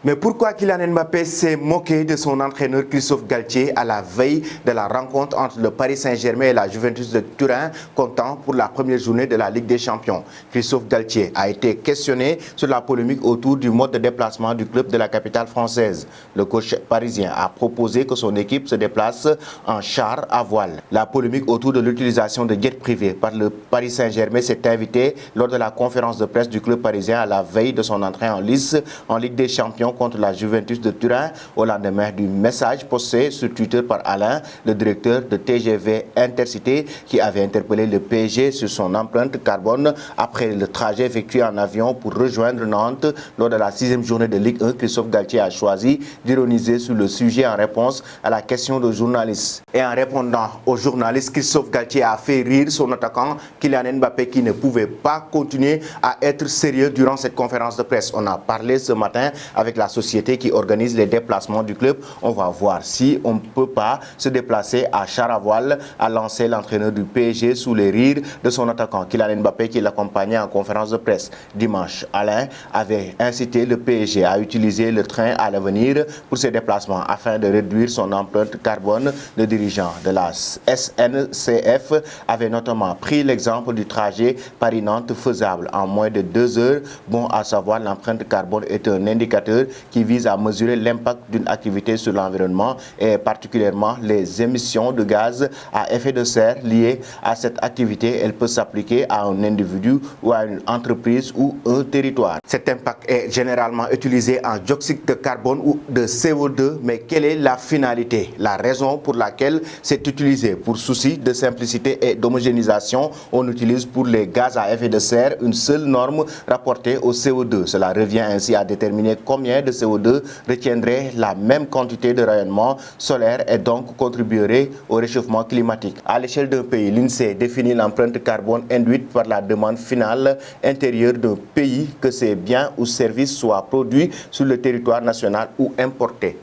Mais pourquoi Kylian Mbappé s'est moqué de son entraîneur Christophe Galtier à la veille de la rencontre entre le Paris Saint-Germain et la Juventus de Turin, comptant pour la première journée de la Ligue des Champions? Christophe Galtier a été questionné sur la polémique autour du mode de déplacement du club de la capitale française. Le coach parisien a proposé que son équipe se déplace en char à voile. La polémique autour de l'utilisation de jets privés par le Paris Saint-Germain s'est invitée lors de la conférence de presse du club parisien à la veille de son entrée en lice en Ligue des Champions contre la Juventus de Turin, au lendemain du message posté sur Twitter par Alain, le directeur de TGV Intercité, qui avait interpellé le PSG sur son empreinte carbone après le trajet effectué en avion pour rejoindre Nantes lors de la 6e journée de Ligue 1. Christophe Galtier a choisi d'ironiser sur le sujet en réponse à la question de journaliste. Et en répondant aux journalistes, Christophe Galtier a fait rire son attaquant Kylian Mbappé, qui ne pouvait pas continuer à être sérieux durant cette conférence de presse. On a parlé ce matin avec la société qui organise les déplacements du club. On va voir si on ne peut pas se déplacer à char à voile, a lancé l'entraîneur du PSG sous les rires de son attaquant Kylian Mbappé, qui l'accompagnait en conférence de presse. Dimanche, Alain avait incité le PSG à utiliser le train à l'avenir pour ses déplacements afin de réduire son empreinte carbone. Le dirigeant de la SNCF avait notamment pris l'exemple du trajet Paris-Nantes faisable en moins de 2 heures. Bon à savoir, l'empreinte carbone est un indicateur qui vise à mesurer l'impact d'une activité sur l'environnement et particulièrement les émissions de gaz à effet de serre liées à cette activité. Elle peut s'appliquer à un individu ou à une entreprise ou un territoire. Cet impact est généralement utilisé en dioxyde de carbone ou de CO2, mais quelle est la finalité? La raison pour laquelle c'est utilisé? Pour souci de simplicité et d'homogénéisation, on utilise pour les gaz à effet de serre une seule norme rapportée au CO2. Cela revient ainsi à déterminer combien de CO2 retiendrait la même quantité de rayonnement solaire et donc contribuerait au réchauffement climatique. À l'échelle d'un pays, l'INSEE définit l'empreinte carbone induite par la demande finale intérieure d'un pays, que ses biens ou services soient produits sur le territoire national ou importés.